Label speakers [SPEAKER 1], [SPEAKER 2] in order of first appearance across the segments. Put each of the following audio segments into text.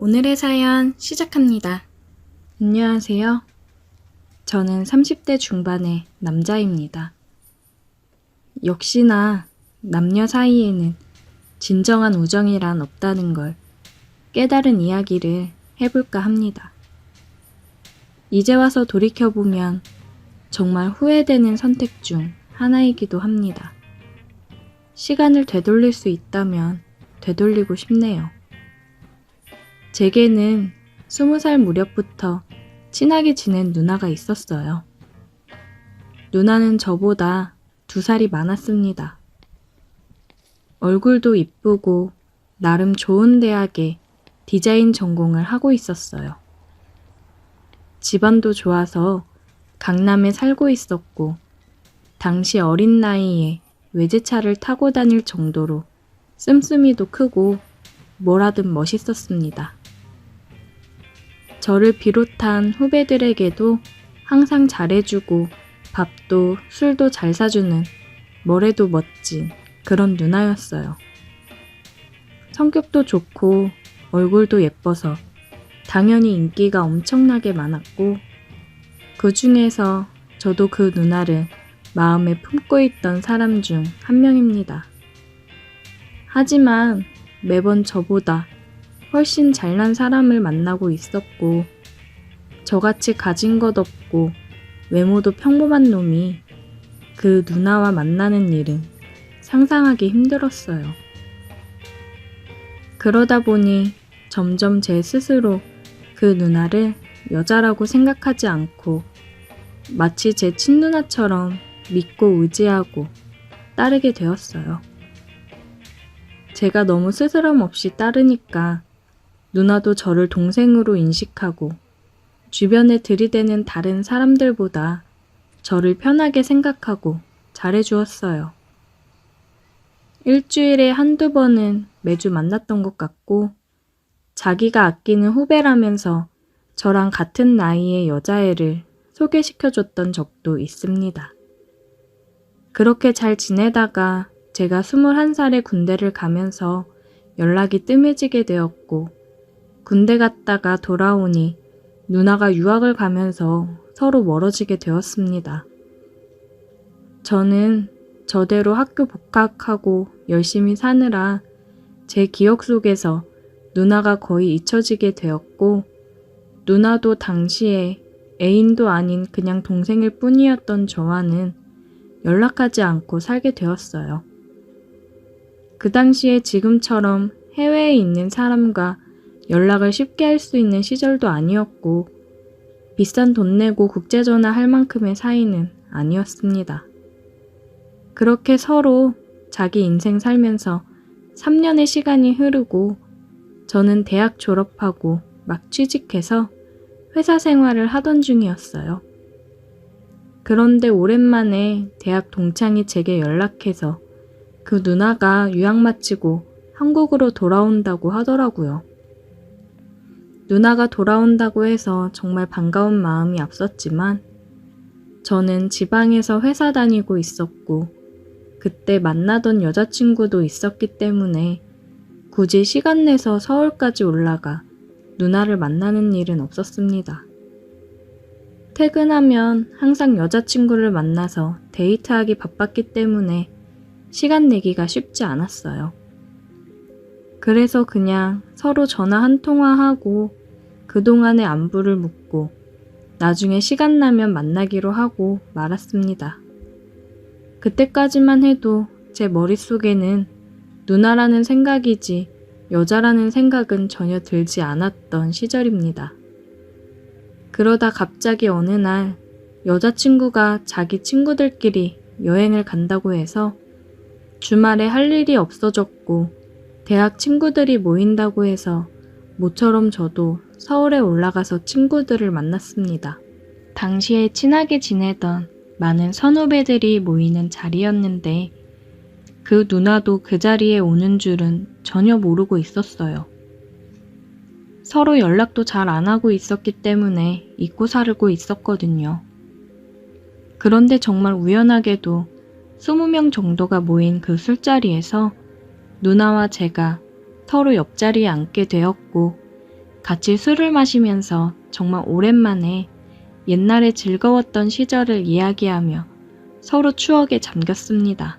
[SPEAKER 1] 오늘의 사연 시작합니다. 안녕하세요. 저는 30대 중반의 남자입니다. 역시나 남녀 사이에는 진정한 우정이란 없다는 걸 깨달은 이야기를 해볼까 합니다. 이제 와서 돌이켜보면 정말 후회되는 선택 중 하나이기도 합니다. 시간을 되돌릴 수 있다면 되돌리고 싶네요. 제게는 20살 무렵부터 친하게 지낸 누나가 있었어요. 누나는 저보다 2살이 많았습니다. 얼굴도 이쁘고 나름 좋은 대학에 디자인 전공을 하고 있었어요. 집안도 좋아서 강남에 살고 있었고 당시 어린 나이에 외제차를 타고 다닐 정도로 씀씀이도 크고 뭐라든 멋있었습니다. 저를 비롯한 후배들에게도 항상 잘해주고 밥도 술도 잘 사주는 뭐래도 멋진 그런 누나였어요. 성격도 좋고 얼굴도 예뻐서 당연히 인기가 엄청나게 많았고 그 중에서 저도 그 누나를 마음에 품고 있던 사람 중 한 명입니다. 하지만 매번 저보다 훨씬 잘난 사람을 만나고 있었고 저같이 가진 것 없고 외모도 평범한 놈이 그 누나와 만나는 일은 상상하기 힘들었어요. 그러다 보니 점점 제 스스로 그 누나를 여자라고 생각하지 않고 마치 제 친누나처럼 믿고 의지하고 따르게 되었어요. 제가 너무 스스럼 없이 따르니까 누나도 저를 동생으로 인식하고 주변에 들이대는 다른 사람들보다 저를 편하게 생각하고 잘해주었어요. 일주일에 한두 번은 매주 만났던 것 같고 자기가 아끼는 후배라면서 저랑 같은 나이의 여자애를 소개시켜줬던 적도 있습니다. 그렇게 잘 지내다가 제가 21살에 군대를 가면서 연락이 뜸해지게 되었고 군대 갔다가 돌아오니 누나가 유학을 가면서 서로 멀어지게 되었습니다. 저는 저대로 학교 복학하고 열심히 사느라 제 기억 속에서 누나가 거의 잊혀지게 되었고 누나도 당시에 애인도 아닌 그냥 동생일 뿐이었던 저와는 연락하지 않고 살게 되었어요. 그 당시에 지금처럼 해외에 있는 사람과 연락을 쉽게 할 수 있는 시절도 아니었고 비싼 돈 내고 국제전화 할 만큼의 사이는 아니었습니다. 그렇게 서로 자기 인생 살면서 3년의 시간이 흐르고 저는 대학 졸업하고 막 취직해서 회사 생활을 하던 중이었어요. 그런데 오랜만에 대학 동창이 제게 연락해서 그 누나가 유학 마치고 한국으로 돌아온다고 하더라고요. 누나가 돌아온다고 해서 정말 반가운 마음이 앞섰지만 저는 지방에서 회사 다니고 있었고 그때 만나던 여자친구도 있었기 때문에 굳이 시간 내서 서울까지 올라가 누나를 만나는 일은 없었습니다. 퇴근하면 항상 여자친구를 만나서 데이트하기 바빴기 때문에 시간 내기가 쉽지 않았어요. 그래서 그냥 서로 전화 한 통화하고 그동안의 안부를 묻고 나중에 시간 나면 만나기로 하고 말았습니다. 그때까지만 해도 제 머릿속에는 누나라는 생각이지 여자라는 생각은 전혀 들지 않았던 시절입니다. 그러다 갑자기 어느 날 여자친구가 자기 친구들끼리 여행을 간다고 해서 주말에 할 일이 없어졌고 대학 친구들이 모인다고 해서 모처럼 저도 서울에 올라가서 친구들을 만났습니다. 당시에 친하게 지내던 많은 선후배들이 모이는 자리였는데 그 누나도 그 자리에 오는 줄은 전혀 모르고 있었어요. 서로 연락도 잘 안 하고 있었기 때문에 잊고 살고 있었거든요. 그런데 정말 우연하게도 20명 정도가 모인 그 술자리에서 누나와 제가 서로 옆자리에 앉게 되었고 같이 술을 마시면서 정말 오랜만에 옛날에 즐거웠던 시절을 이야기하며 서로 추억에 잠겼습니다.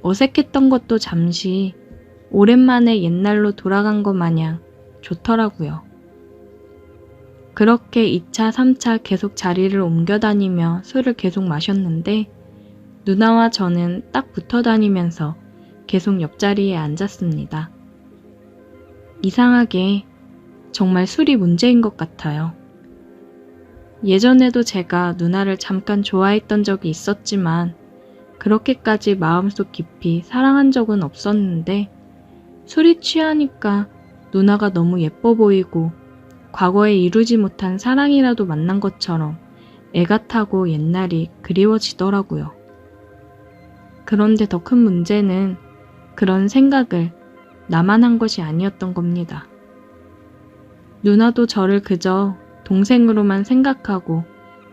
[SPEAKER 1] 어색했던 것도 잠시 오랜만에 옛날로 돌아간 것 마냥 좋더라고요. 그렇게 2차, 3차 계속 자리를 옮겨 다니며 술을 계속 마셨는데 누나와 저는 딱 붙어 다니면서 계속 옆자리에 앉았습니다. 이상하게 정말 술이 문제인 것 같아요. 예전에도 제가 누나를 잠깐 좋아했던 적이 있었지만 그렇게까지 마음속 깊이 사랑한 적은 없었는데 술이 취하니까 누나가 너무 예뻐 보이고 과거에 이루지 못한 사랑이라도 만난 것처럼 애가 타고 옛날이 그리워지더라고요. 그런데 더 큰 문제는 그런 생각을 나만 한 것이 아니었던 겁니다. 누나도 저를 그저 동생으로만 생각하고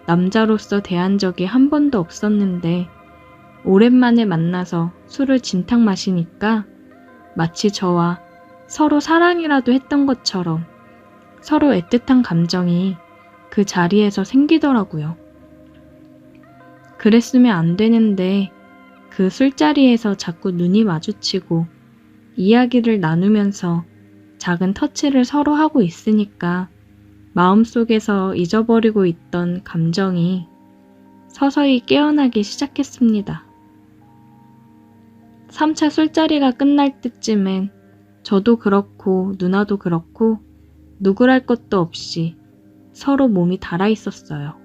[SPEAKER 1] 남자로서 대한 적이 한 번도 없었는데 오랜만에 만나서 술을 진탕 마시니까 마치 저와 서로 사랑이라도 했던 것처럼 서로 애틋한 감정이 그 자리에서 생기더라고요. 그랬으면 안 되는데 그 술자리에서 자꾸 눈이 마주치고 이야기를 나누면서 작은 터치를 서로 하고 있으니까 마음속에서 잊어버리고 있던 감정이 서서히 깨어나기 시작했습니다. 3차 술자리가 끝날 때쯤엔 저도 그렇고 누나도 그렇고 누구랄 것도 없이 서로 몸이 달아 있었어요.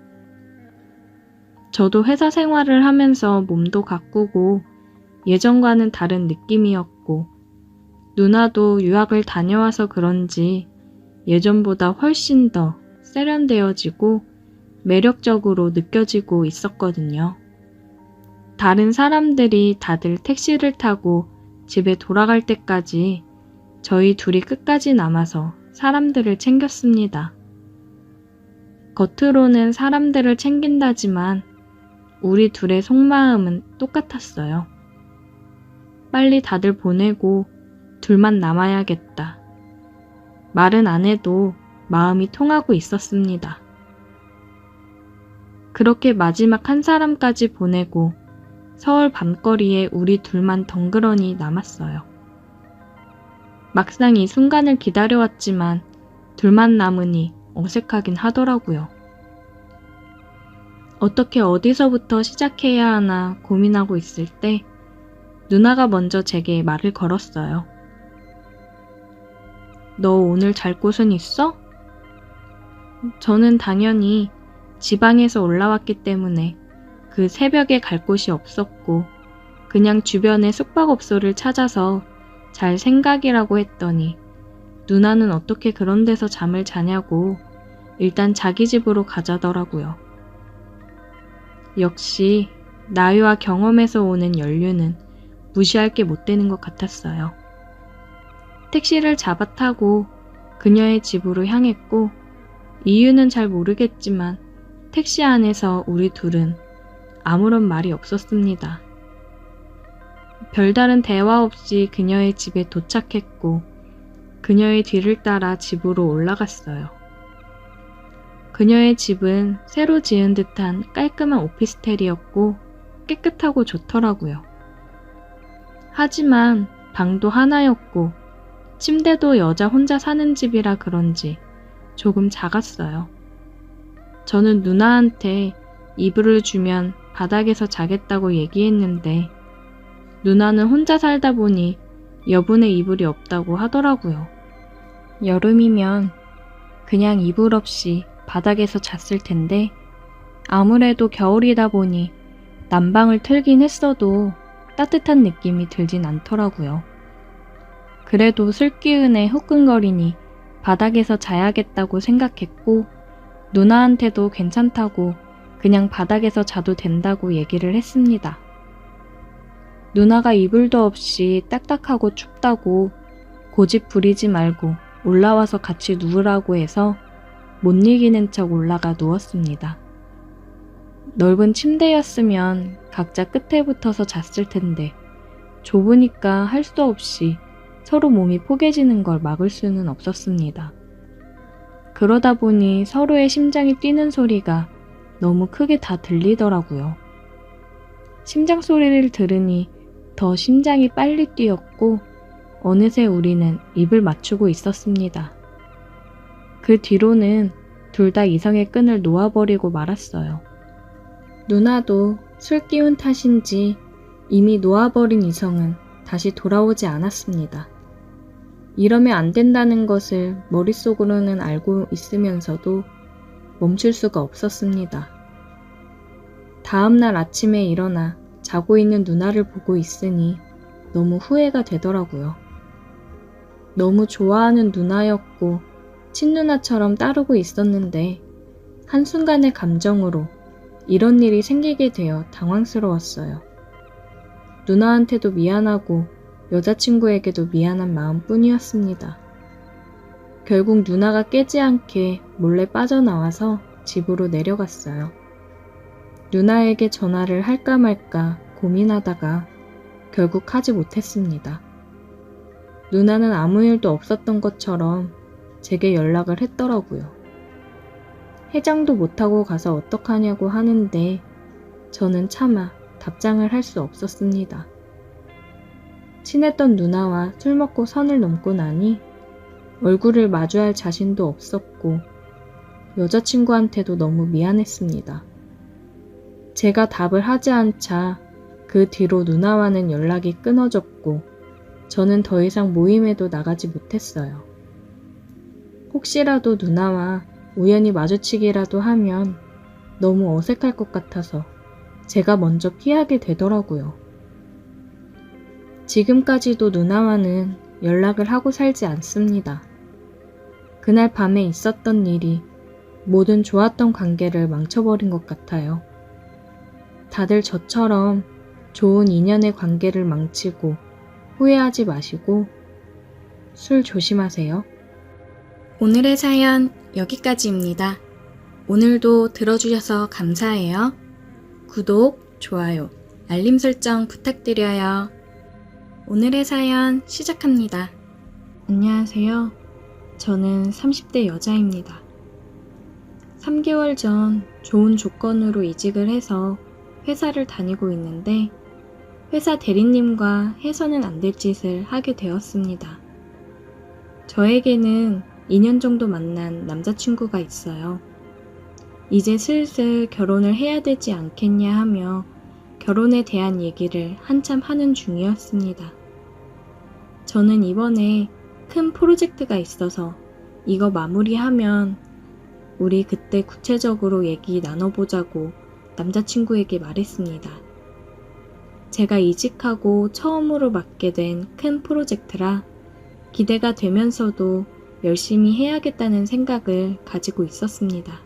[SPEAKER 1] 저도 회사 생활을 하면서 몸도 가꾸고 예전과는 다른 느낌이었고 누나도 유학을 다녀와서 그런지 예전보다 훨씬 더 세련되어지고 매력적으로 느껴지고 있었거든요. 다른 사람들이 다들 택시를 타고 집에 돌아갈 때까지 저희 둘이 끝까지 남아서 사람들을 챙겼습니다. 겉으로는 사람들을 챙긴다지만 우리 둘의 속마음은 똑같았어요. 빨리 다들 보내고 둘만 남아야겠다. 말은 안 해도 마음이 통하고 있었습니다. 그렇게 마지막 한 사람까지 보내고 서울 밤거리에 우리 둘만 덩그러니 남았어요. 막상 이 순간을 기다려왔지만 둘만 남으니 어색하긴 하더라고요. 어떻게 어디서부터 시작해야 하나 고민하고 있을 때 누나가 먼저 제게 말을 걸었어요. 너 오늘 잘 곳은 있어? 저는 당연히 지방에서 올라왔기 때문에 그 새벽에 갈 곳이 없었고 그냥 주변에 숙박업소를 찾아서 잘 생각이라고 했더니 누나는 어떻게 그런 데서 잠을 자냐고 일단 자기 집으로 가자더라고요. 역시 나이와 경험에서 오는 연륜은 무시할 게 못 되는 것 같았어요. 택시를 잡아 타고 그녀의 집으로 향했고 이유는 잘 모르겠지만 택시 안에서 우리 둘은 아무런 말이 없었습니다. 별다른 대화 없이 그녀의 집에 도착했고 그녀의 뒤를 따라 집으로 올라갔어요. 그녀의 집은 새로 지은 듯한 깔끔한 오피스텔이었고 깨끗하고 좋더라고요. 하지만 방도 하나였고 침대도 여자 혼자 사는 집이라 그런지 조금 작았어요. 저는 누나한테 이불을 주면 바닥에서 자겠다고 얘기했는데 누나는 혼자 살다 보니 여분의 이불이 없다고 하더라고요. 여름이면 그냥 이불 없이 바닥에서 잤을 텐데 아무래도 겨울이다 보니 난방을 틀긴 했어도 따뜻한 느낌이 들진 않더라고요. 그래도 술기운에 후끈거리니 바닥에서 자야겠다고 생각했고 누나한테도 괜찮다고 그냥 바닥에서 자도 된다고 얘기를 했습니다. 누나가 이불도 없이 딱딱하고 춥다고 고집 부리지 말고 올라와서 같이 누우라고 해서 못 이기는 척 올라가 누웠습니다. 넓은 침대였으면 각자 끝에 붙어서 잤을 텐데 좁으니까 할 수 없이 서로 몸이 포개지는 걸 막을 수는 없었습니다. 그러다 보니 서로의 심장이 뛰는 소리가 너무 크게 다 들리더라고요. 심장 소리를 들으니 더 심장이 빨리 뛰었고 어느새 우리는 입을 맞추고 있었습니다. 그 뒤로는 둘 다 이성의 끈을 놓아버리고 말았어요. 누나도 술 기운 탓인지 이미 놓아버린 이성은 다시 돌아오지 않았습니다. 이러면 안 된다는 것을 머릿속으로는 알고 있으면서도 멈출 수가 없었습니다. 다음날 아침에 일어나 자고 있는 누나를 보고 있으니 너무 후회가 되더라고요. 너무 좋아하는 누나였고 친누나처럼 따르고 있었는데 한순간의 감정으로 이런 일이 생기게 되어 당황스러웠어요. 누나한테도 미안하고 여자친구에게도 미안한 마음뿐이었습니다. 결국 누나가 깨지 않게 몰래 빠져나와서 집으로 내려갔어요. 누나에게 전화를 할까 말까 고민하다가 결국 하지 못했습니다. 누나는 아무 일도 없었던 것처럼 제게 연락을 했더라고요. 해장도 못하고 가서 어떡하냐고 하는데 저는 차마 답장을 할 수 없었습니다. 친했던 누나와 술 먹고 선을 넘고 나니 얼굴을 마주할 자신도 없었고 여자친구한테도 너무 미안했습니다. 제가 답을 하지 않자 그 뒤로 누나와는 연락이 끊어졌고 저는 더 이상 모임에도 나가지 못했어요. 혹시라도 누나와 우연히 마주치기라도 하면 너무 어색할 것 같아서 제가 먼저 피하게 되더라고요. 지금까지도 누나와는 연락을 하고 살지 않습니다. 그날 밤에 있었던 일이 모든 좋았던 관계를 망쳐버린 것 같아요. 다들 저처럼 좋은 인연의 관계를 망치고 후회하지 마시고 술 조심하세요. 오늘의 사연 여기까지입니다. 오늘도 들어주셔서 감사해요. 구독, 좋아요, 알림 설정 부탁드려요. 오늘의 사연 시작합니다. 안녕하세요. 저는 30대 여자입니다. 3개월 전 좋은 조건으로 이직을 해서 회사를 다니고 있는데 회사 대리님과 해서는 안 될 짓을 하게 되었습니다. 저에게는 2년 정도 만난 남자친구가 있어요. 이제 슬슬 결혼을 해야 되지 않겠냐 하며 결혼에 대한 얘기를 한참 하는 중이었습니다. 저는 이번에 큰 프로젝트가 있어서 이거 마무리하면 우리 그때 구체적으로 얘기 나눠보자고 남자친구에게 말했습니다. 제가 이직하고 처음으로 맡게 된 큰 프로젝트라 기대가 되면서도 열심히 해야겠다는 생각을 가지고 있었습니다.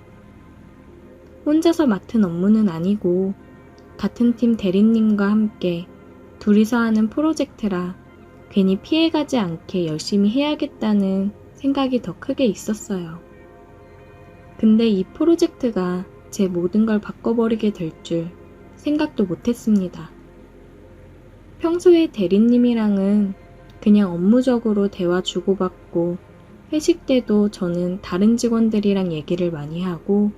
[SPEAKER 1] 혼자서 맡은 업무는 아니고 같은 팀 대리님과 함께 둘이서 하는 프로젝트라 괜히 피해가지 않게 열심히 해야겠다는 생각이 더 크게 있었어요. 근데 이 프로젝트가 제 모든 걸 바꿔버리게 될 줄 생각도 못했습니다. 평소에 대리님이랑은 그냥 업무적으로 대화 주고받고 회식 때도 저는 다른 직원들이랑 얘기를 많이 하고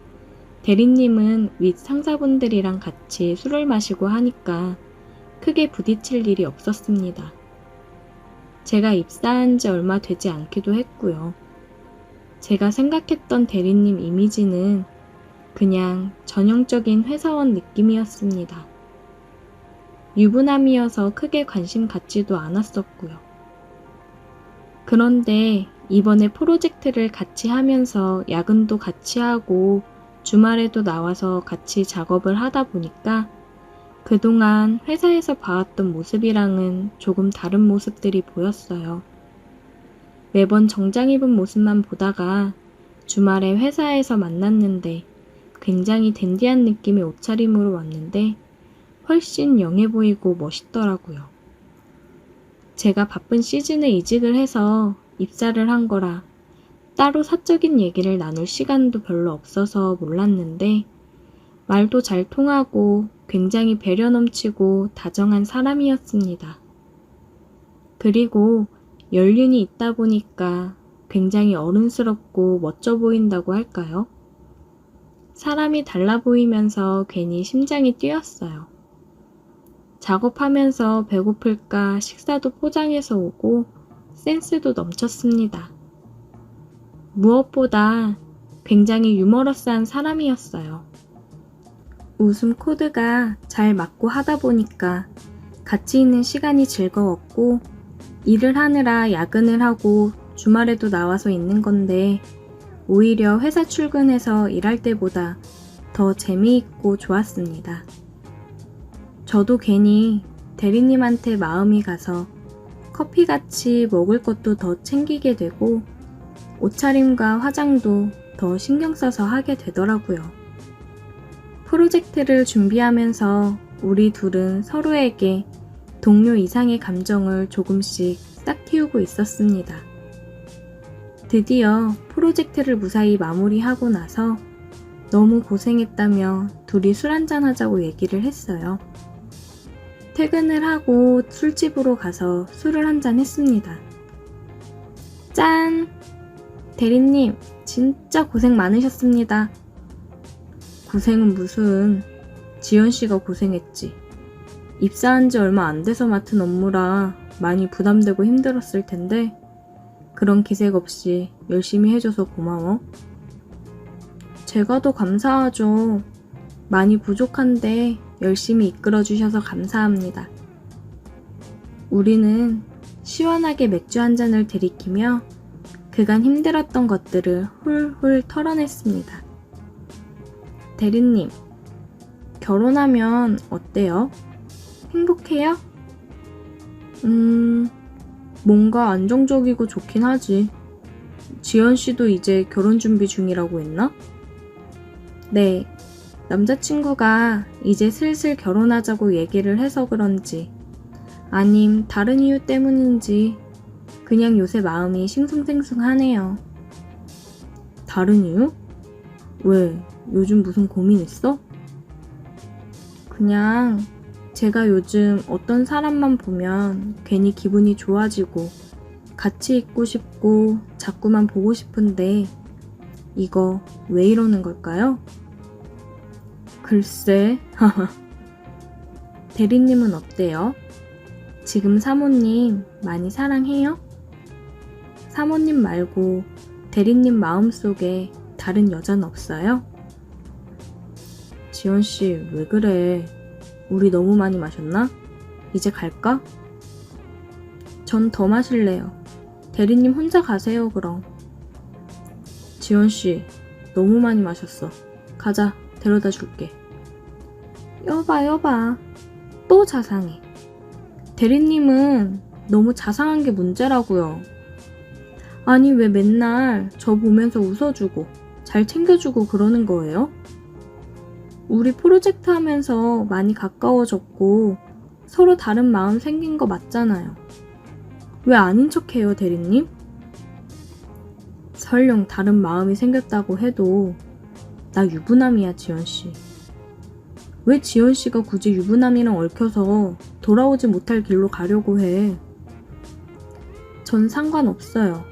[SPEAKER 1] 대리님은 윗 상사분들이랑 같이 술을 마시고 하니까 크게 부딪힐 일이 없었습니다. 제가 입사한 지 얼마 되지 않기도 했고요. 제가 생각했던 대리님 이미지는 그냥 전형적인 회사원 느낌이었습니다. 유부남이어서 크게 관심 갖지도 않았었고요. 그런데 이번에 프로젝트를 같이 하면서 야근도 같이 하고 주말에도 나와서 같이 작업을 하다 보니까 그동안 회사에서 봐왔던 모습이랑은 조금 다른 모습들이 보였어요. 매번 정장 입은 모습만 보다가 주말에 회사에서 만났는데 굉장히 댄디한 느낌의 옷차림으로 왔는데 훨씬 영해 보이고 멋있더라고요. 제가 바쁜 시즌에 이직을 해서 입사를 한 거라 따로 사적인 얘기를 나눌 시간도 별로 없어서 몰랐는데 말도 잘 통하고 굉장히 배려 넘치고 다정한 사람이었습니다. 그리고 연륜이 있다 보니까 굉장히 어른스럽고 멋져 보인다고 할까요? 사람이 달라 보이면서 괜히 심장이 뛰었어요. 작업하면서 배고플까 식사도 포장해서 오고 센스도 넘쳤습니다. 무엇보다 굉장히 유머러스한 사람이었어요. 웃음 코드가 잘 맞고 하다 보니까 같이 있는 시간이 즐거웠고 일을 하느라 야근을 하고 주말에도 나와서 있는 건데 오히려 회사 출근해서 일할 때보다 더 재미있고 좋았습니다. 저도 괜히 대리님한테 마음이 가서 커피같이 먹을 것도 더 챙기게 되고 옷차림과 화장도 더 신경 써서 하게 되더라고요. 프로젝트를 준비하면서 우리 둘은 서로에게 동료 이상의 감정을 조금씩 싹 틔우고 있었습니다. 드디어 프로젝트를 무사히 마무리하고 나서 너무 고생했다며 둘이 술 한잔 하자고 얘기를 했어요. 퇴근을 하고 술집으로 가서 술을 한잔 했습니다. 짠! 대리님, 진짜 고생 많으셨습니다. 고생은 무슨, 지연씨가 고생했지. 입사한 지 얼마 안 돼서 맡은 업무라 많이 부담되고 힘들었을 텐데 그런 기색 없이 열심히 해줘서 고마워. 제가 더 감사하죠. 많이 부족한데 열심히 이끌어주셔서 감사합니다. 우리는 시원하게 맥주 한 잔을 들이키며 그간 힘들었던 것들을 훌훌 털어냈습니다. 대리님, 결혼하면 어때요? 행복해요? 뭔가 안정적이고 좋긴 하지. 지연씨도 이제 결혼 준비 중이라고 했나? 네, 남자친구가 이제 슬슬 결혼하자고 얘기를 해서 그런지 아님 다른 이유 때문인지 그냥 요새 마음이 싱숭생숭하네요. 다른 이유? 왜? 요즘 무슨 고민 있어? 그냥 제가 요즘 어떤 사람만 보면 괜히 기분이 좋아지고 같이 있고 싶고 자꾸만 보고 싶은데 이거 왜 이러는 걸까요? 글쎄, 대리님은 어때요? 지금 사모님 많이 사랑해요? 사모님 말고 대리님 마음속에 다른 여자는 없어요? 지연씨, 왜 그래? 우리 너무 많이 마셨나? 이제 갈까? 전 더 마실래요. 대리님 혼자 가세요, 그럼. 지연씨, 너무 많이 마셨어. 가자, 데려다 줄게. 여봐. 또 자상해. 대리님은 너무 자상한 게 문제라고요. 아니, 왜 맨날 저 보면서 웃어주고 잘 챙겨주고 그러는 거예요? 우리 프로젝트 하면서 많이 가까워졌고 서로 다른 마음 생긴 거 맞잖아요. 왜 아닌 척해요, 대리님? 설령 다른 마음이 생겼다고 해도 나 유부남이야, 지연씨. 왜 지연씨가 굳이 유부남이랑 얽혀서 돌아오지 못할 길로 가려고 해? 전 상관없어요.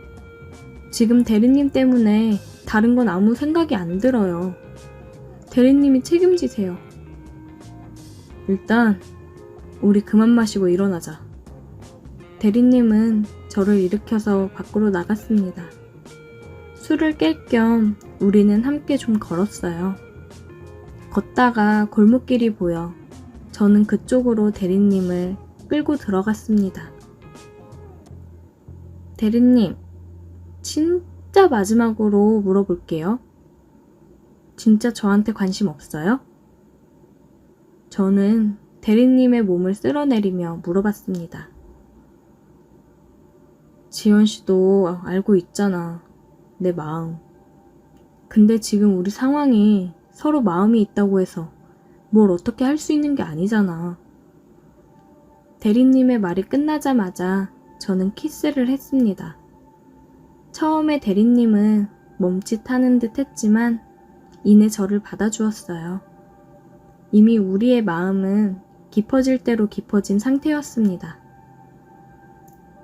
[SPEAKER 1] 지금 대리님 때문에 다른 건 아무 생각이 안 들어요. 대리님이 책임지세요. 일단 우리 그만 마시고 일어나자. 대리님은 저를 일으켜서 밖으로 나갔습니다. 술을 깰 겸 우리는 함께 좀 걸었어요. 걷다가 골목길이 보여 저는 그쪽으로 대리님을 끌고 들어갔습니다. 대리님, 진짜 마지막으로 물어볼게요. 진짜 저한테 관심 없어요? 저는 대리님의 몸을 쓸어내리며 물어봤습니다. 지연씨도 알고 있잖아, 내 마음. 근데 지금 우리 상황이 서로 마음이 있다고 해서 뭘 어떻게 할 수 있는 게 아니잖아. 대리님의 말이 끝나자마자 저는 키스를 했습니다. 처음에 대리님은 멈칫하는 듯 했지만 이내 저를 받아주었어요. 이미 우리의 마음은 깊어질 대로 깊어진 상태였습니다.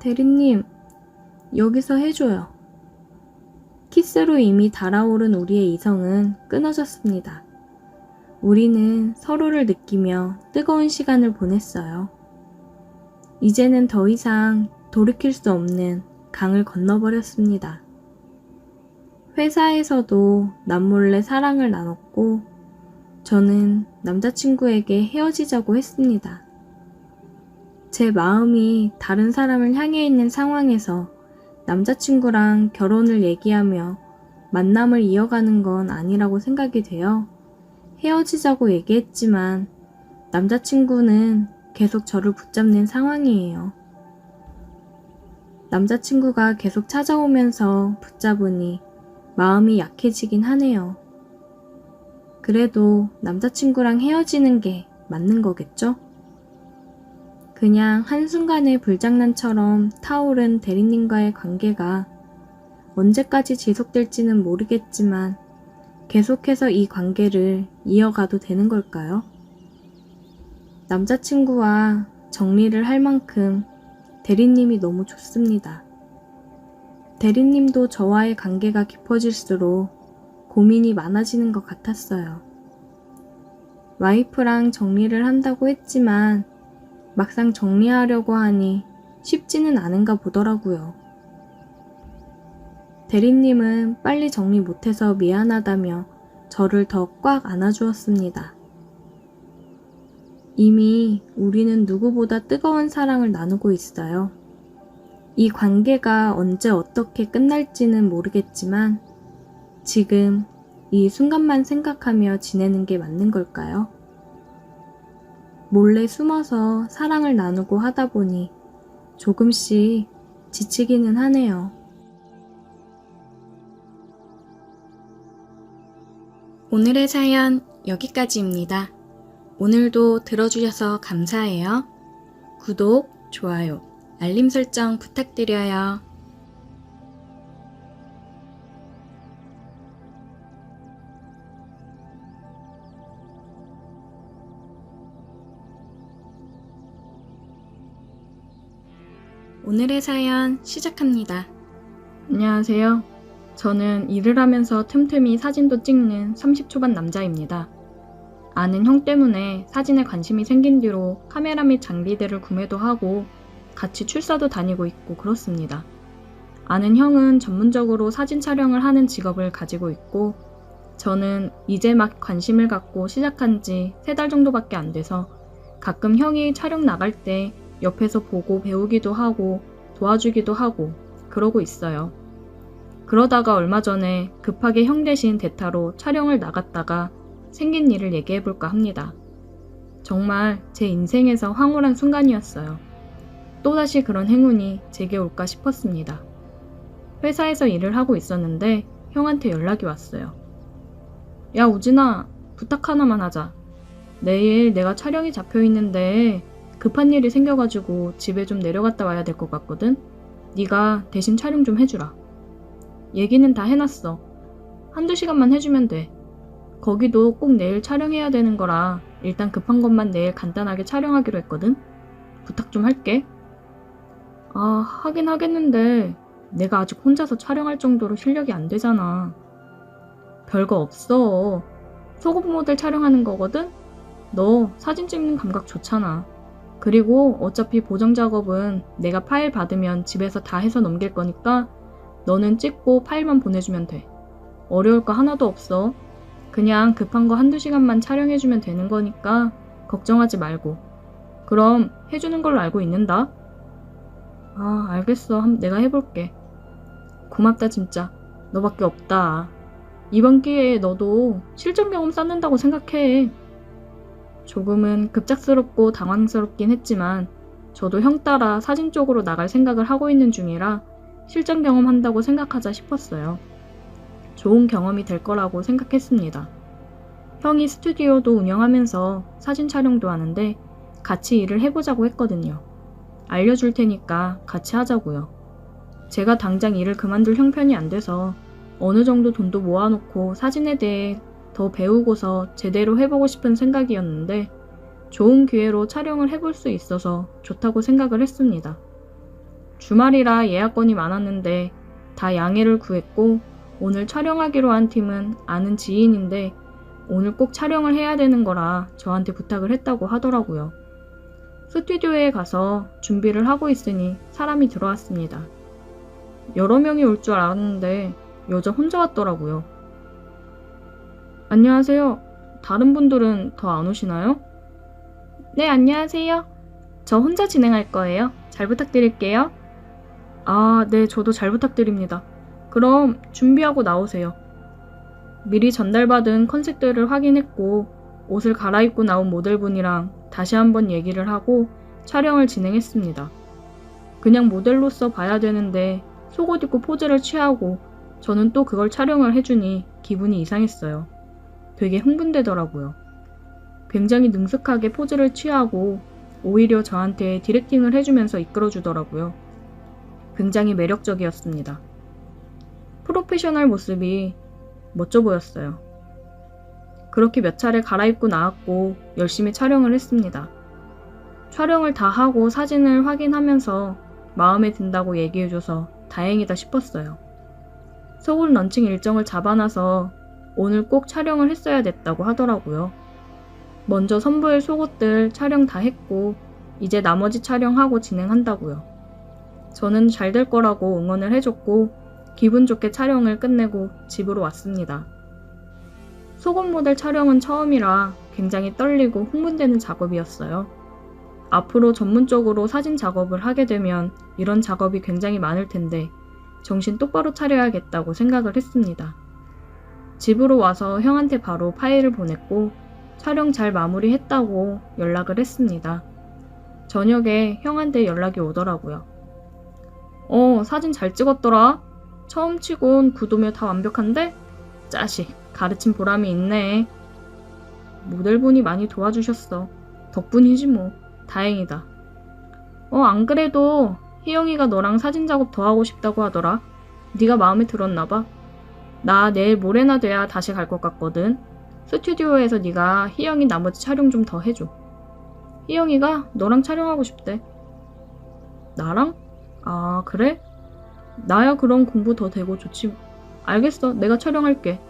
[SPEAKER 1] 대리님, 여기서 해줘요. 키스로 이미 달아오른 우리의 이성은 끊어졌습니다. 우리는 서로를 느끼며 뜨거운 시간을 보냈어요. 이제는 더 이상 돌이킬 수 없는 강을 건너버렸습니다. 회사에서도 남몰래 사랑을 나눴고 저는 남자친구에게 헤어지자고 했습니다. 제 마음이 다른 사람을 향해 있는 상황에서 남자친구랑 결혼을 얘기하며 만남을 이어가는 건 아니라고 생각이 되어 헤어지자고 얘기했지만 남자친구는 계속 저를 붙잡는 상황이에요. 남자친구가 계속 찾아오면서 붙잡으니 마음이 약해지긴 하네요. 그래도 남자친구랑 헤어지는 게 맞는 거겠죠? 그냥 한순간의 불장난처럼 타오른 대리님과의 관계가 언제까지 지속될지는 모르겠지만 계속해서 이 관계를 이어가도 되는 걸까요? 남자친구와 정리를 할 만큼 대리님이 너무 좋습니다. 대리님도 저와의 관계가 깊어질수록 고민이 많아지는 것 같았어요. 와이프랑 정리를 한다고 했지만 막상 정리하려고 하니 쉽지는 않은가 보더라고요. 대리님은 빨리 정리 못해서 미안하다며 저를 더 꽉 안아주었습니다. 이미 우리는 누구보다 뜨거운 사랑을 나누고 있어요. 이 관계가 언제 어떻게 끝날지는 모르겠지만 지금 이 순간만 생각하며 지내는 게 맞는 걸까요? 몰래 숨어서 사랑을 나누고 하다 보니 조금씩 지치기는 하네요. 오늘의 사연 여기까지입니다. 오늘도 들어주셔서 감사해요. 구독, 좋아요, 알림 설정 부탁드려요. 오늘의 사연 시작합니다. 안녕하세요. 저는 일을 하면서 틈틈이 사진도 찍는 30초반 남자입니다. 아는 형 때문에 사진에 관심이 생긴 뒤로 카메라 및 장비들을 구매도 하고 같이 출사도 다니고 있고 그렇습니다. 아는 형은 전문적으로 사진 촬영을 하는 직업을 가지고 있고 저는 이제 막 관심을 갖고 시작한 지 3달 정도밖에 안 돼서 가끔 형이 촬영 나갈 때 옆에서 보고 배우기도 하고 도와주기도 하고 그러고 있어요. 그러다가 얼마 전에 급하게 형 대신 대타로 촬영을 나갔다가 생긴 일을 얘기해볼까 합니다. 정말 제 인생에서 황홀한 순간이었어요. 또다시 그런 행운이 제게 올까 싶었습니다. 회사에서 일을 하고 있었는데 형한테 연락이 왔어요. 야 우진아, 부탁 하나만 하자. 내일 내가 촬영이 잡혀있는데 급한 일이 생겨가지고 집에 좀 내려갔다 와야 될 것 같거든? 네가 대신 촬영 좀 해주라. 얘기는 다 해놨어. 1~2시간만 해주면 돼. 거기도 꼭 내일 촬영해야 되는 거라 일단 급한 것만 내일 간단하게 촬영하기로 했거든? 부탁 좀 할게. 아, 하긴 하겠는데 내가 아직 혼자서 촬영할 정도로 실력이 안 되잖아. 별거 없어. 소금 모델 촬영하는 거거든? 너 사진 찍는 감각 좋잖아. 그리고 어차피 보정 작업은 내가 파일 받으면 집에서 다 해서 넘길 거니까 너는 찍고 파일만 보내주면 돼. 어려울 거 하나도 없어. 그냥 급한 거 1~2시간만 촬영해주면 되는 거니까 걱정하지 말고. 그럼 해주는 걸로 알고 있는다. 아, 알겠어. 내가 해볼게. 고맙다 진짜. 너밖에 없다. 이번 기회에 너도 실전 경험 쌓는다고 생각해. 조금은 급작스럽고 당황스럽긴 했지만 저도 형 따라 사진 쪽으로 나갈 생각을 하고 있는 중이라 실전 경험한다고 생각하자 싶었어요. 좋은 경험이 될 거라고 생각했습니다. 형이 스튜디오도 운영하면서 사진 촬영도 하는데 같이 일을 해보자고 했거든요. 알려줄 테니까 같이 하자고요. 제가 당장 일을 그만둘 형편이 안 돼서 어느 정도 돈도 모아놓고 사진에 대해 더 배우고서 제대로 해보고 싶은 생각이었는데 좋은 기회로 촬영을 해볼 수 있어서 좋다고 생각을 했습니다. 주말이라 예약건이 많았는데 다 양해를 구했고 오늘 촬영하기로 한 팀은 아는 지인인데 오늘 꼭 촬영을 해야 되는 거라 저한테 부탁을 했다고 하더라고요. 스튜디오에 가서 준비를 하고 있으니 사람이 들어왔습니다. 여러 명이 올 줄 알았는데 여자 혼자 왔더라고요. 안녕하세요. 다른 분들은 더 안 오시나요? 네, 안녕하세요. 저 혼자 진행할 거예요. 잘 부탁드릴게요. 아, 네, 저도 잘 부탁드립니다. 그럼 준비하고 나오세요. 미리 전달받은 컨셉들을 확인했고 옷을 갈아입고 나온 모델분이랑 다시 한번 얘기를 하고 촬영을 진행했습니다. 그냥 모델로서 봐야 되는데 속옷 입고 포즈를 취하고 저는 또 그걸 촬영을 해주니 기분이 이상했어요. 되게 흥분되더라고요. 굉장히 능숙하게 포즈를 취하고 오히려 저한테 디렉팅을 해주면서 이끌어주더라고요. 굉장히 매력적이었습니다. 프로페셔널 모습이 멋져 보였어요. 그렇게 몇 차례 갈아입고 나왔고 열심히 촬영을 했습니다. 촬영을 다 하고 사진을 확인하면서 마음에 든다고 얘기해줘서 다행이다 싶었어요. 속옷 런칭 일정을 잡아놔서 오늘 꼭 촬영을 했어야 됐다고 하더라고요. 먼저 선보일 속옷들 촬영 다 했고 이제 나머지 촬영하고 진행한다고요. 저는 잘 될 거라고 응원을 해줬고 기분 좋게 촬영을 끝내고 집으로 왔습니다. 속옷 모델 촬영은 처음이라 굉장히 떨리고 흥분되는 작업이었어요. 앞으로 전문적으로 사진 작업을 하게 되면 이런 작업이 굉장히 많을 텐데 정신 똑바로 차려야겠다고 생각을 했습니다. 집으로 와서 형한테 바로 파일을 보냈고 촬영 잘 마무리했다고 연락을 했습니다. 저녁에 형한테 연락이 오더라고요. 사진 잘 찍었더라. 처음 치곤 구도며 다 완벽한데? 짜식, 가르친 보람이 있네. 모델분이 많이 도와주셨어. 덕분이지 뭐. 다행이다. 안 그래도 희영이가 너랑 사진 작업 더 하고 싶다고 하더라. 네가 마음에 들었나 봐. 나 내일 모레나 돼야 다시 갈 것 같거든. 스튜디오에서 네가 희영이 나머지 촬영 좀 더 해줘. 희영이가 너랑 촬영하고 싶대. 나랑? 아, 그래? 나야 그럼 공부 더 되고 좋지. 알겠어. 내가 촬영할게.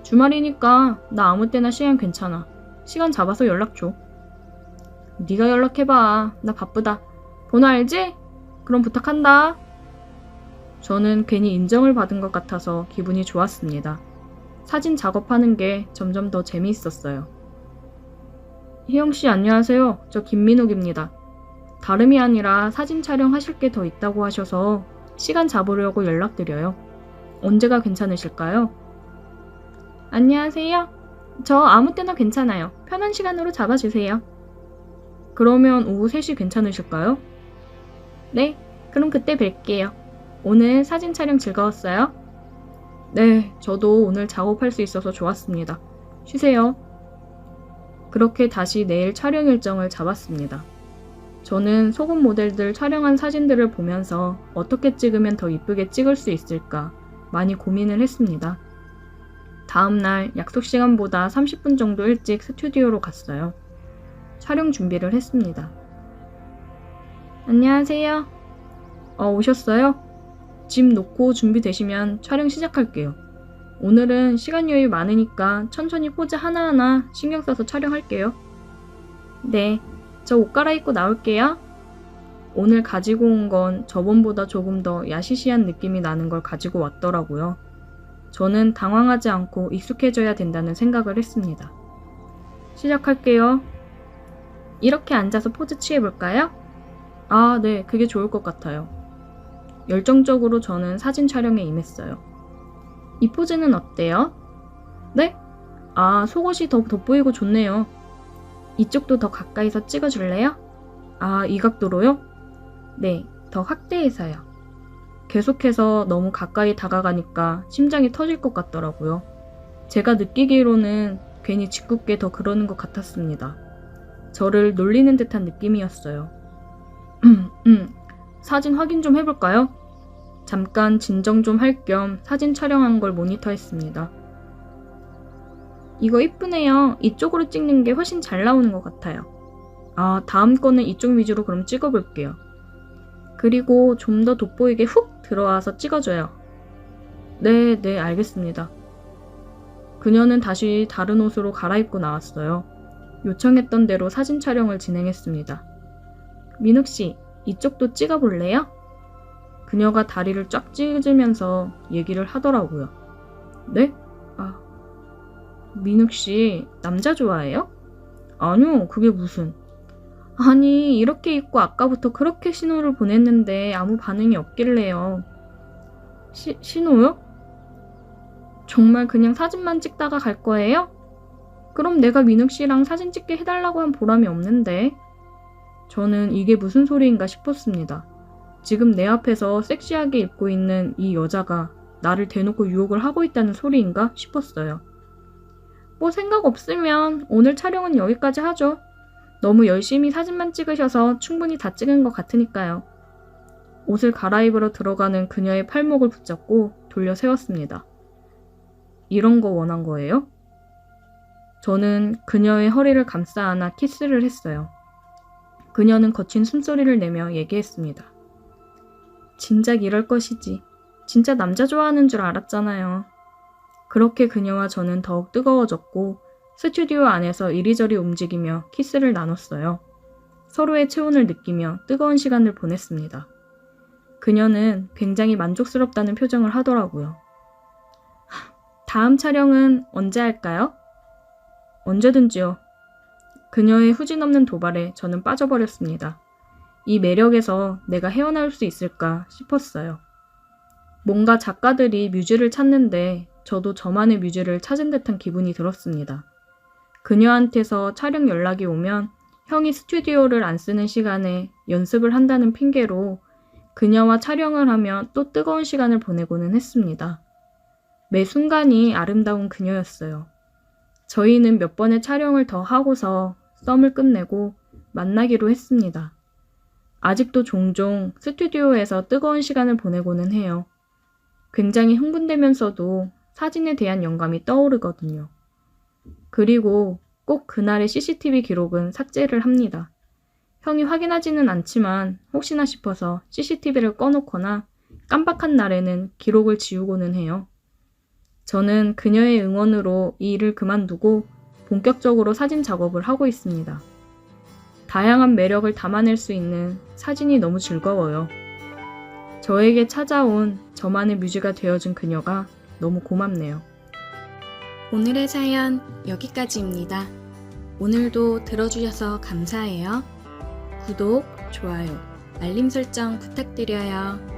[SPEAKER 1] 주말이니까 나 아무 때나 시간 괜찮아. 시간 잡아서 연락 줘. 네가 연락해봐. 나 바쁘다. 번호 알지? 그럼 부탁한다. 저는 괜히 인정을 받은 것 같아서 기분이 좋았습니다. 사진 작업하는 게 점점 더 재미있었어요. 희영씨 안녕하세요. 저 김민욱입니다. 다름이 아니라 사진 촬영하실 게 더 있다고 하셔서 시간 잡으려고 연락드려요. 언제가 괜찮으실까요? 안녕하세요. 저 아무 때나 괜찮아요. 편한 시간으로 잡아주세요. 그러면 오후 3시 괜찮으실까요? 네, 그럼 그때 뵐게요. 오늘 사진 촬영 즐거웠어요? 네, 저도 오늘 작업할 수 있어서 좋았습니다. 쉬세요. 그렇게 다시 내일 촬영 일정을 잡았습니다. 저는 속옷 모델들 촬영한 사진들을 보면서 어떻게 찍으면 더 이쁘게 찍을 수 있을까 많이 고민을 했습니다. 다음날 약속 시간보다 30분 정도 일찍 스튜디오로 갔어요. 촬영 준비를 했습니다. 안녕하세요. 오셨어요? 짐 놓고 준비되시면 촬영 시작할게요. 오늘은 시간 여유 많으니까 천천히 포즈 하나하나 신경 써서 촬영할게요. 네, 저 옷 갈아입고 나올게요. 오늘 가지고 온 건 저번보다 조금 더 야시시한 느낌이 나는 걸 가지고 왔더라고요. 저는 당황하지 않고 익숙해져야 된다는 생각을 했습니다. 시작할게요. 이렇게 앉아서 포즈 취해볼까요? 아, 네, 그게 좋을 것 같아요. 열정적으로 저는 사진 촬영에 임했어요. 이 포즈는 어때요? 네? 아, 속옷이 더 돋보이고 좋네요. 이쪽도 더 가까이서 찍어줄래요? 아, 이 각도로요? 네, 더 확대해서요. 계속해서 너무 가까이 다가가니까 심장이 터질 것 같더라고요. 제가 느끼기로는 괜히 짓궂게 더 그러는 것 같았습니다. 저를 놀리는 듯한 느낌이었어요. 사진 확인 좀 해볼까요? 잠깐 진정 좀 할 겸 사진 촬영한 걸 모니터했습니다. 이거 이쁘네요. 이쪽으로 찍는 게 훨씬 잘 나오는 것 같아요. 아, 다음 거는 이쪽 위주로 그럼 찍어볼게요. 그리고 좀 더 돋보이게 훅 들어와서 찍어줘요. 네, 알겠습니다. 그녀는 다시 다른 옷으로 갈아입고 나왔어요. 요청했던 대로 사진 촬영을 진행했습니다. 민욱 씨, 이쪽도 찍어볼래요? 그녀가 다리를 쫙 찢으면서 얘기를 하더라고요. 네? 민욱 씨, 남자 좋아해요? 아니요, 그게 무슨. 아니, 이렇게 입고 아까부터 그렇게 신호를 보냈는데 아무 반응이 없길래요. 신호요? 정말 그냥 사진만 찍다가 갈 거예요? 그럼 내가 민욱 씨랑 사진 찍게 해달라고 한 보람이 없는데. 저는 이게 무슨 소리인가 싶었습니다. 지금 내 앞에서 섹시하게 입고 있는 이 여자가 나를 대놓고 유혹을 하고 있다는 소리인가 싶었어요. 뭐 생각 없으면 오늘 촬영은 여기까지 하죠. 너무 열심히 사진만 찍으셔서 충분히 다 찍은 것 같으니까요. 옷을 갈아입으러 들어가는 그녀의 팔목을 붙잡고 돌려 세웠습니다. 이런 거 원한 거예요? 저는 그녀의 허리를 감싸 안아 키스를 했어요. 그녀는 거친 숨소리를 내며 얘기했습니다. 진작 이럴 것이지. 진짜 남자 좋아하는 줄 알았잖아요. 그렇게 그녀와 저는 더욱 뜨거워졌고 스튜디오 안에서 이리저리 움직이며 키스를 나눴어요. 서로의 체온을 느끼며 뜨거운 시간을 보냈습니다. 그녀는 굉장히 만족스럽다는 표정을 하더라고요. 다음 촬영은 언제 할까요? 언제든지요. 그녀의 후진 없는 도발에 저는 빠져버렸습니다. 이 매력에서 내가 헤어나올 수 있을까 싶었어요. 뭔가 작가들이 뮤즈를 찾는데 저도 저만의 뮤즈를 찾은 듯한 기분이 들었습니다. 그녀한테서 촬영 연락이 오면 형이 스튜디오를 안 쓰는 시간에 연습을 한다는 핑계로 그녀와 촬영을 하며 또 뜨거운 시간을 보내고는 했습니다. 매 순간이 아름다운 그녀였어요. 저희는 몇 번의 촬영을 더 하고서 썸을 끝내고 만나기로 했습니다. 아직도 종종 스튜디오에서 뜨거운 시간을 보내고는 해요. 굉장히 흥분되면서도 사진에 대한 영감이 떠오르거든요. 그리고 꼭 그날의 CCTV 기록은 삭제를 합니다. 형이 확인하지는 않지만 혹시나 싶어서 CCTV를 꺼놓거나 깜빡한 날에는 기록을 지우고는 해요. 저는 그녀의 응원으로 이 일을 그만두고 본격적으로 사진 작업을 하고 있습니다. 다양한 매력을 담아낼 수 있는 사진이 너무 즐거워요. 저에게 찾아온 저만의 뮤즈가 되어준 그녀가 너무 고맙네요.
[SPEAKER 2] 오늘의 사연 여기까지입니다. 오늘도 들어주셔서 감사해요. 구독, 좋아요, 알림 설정 부탁드려요.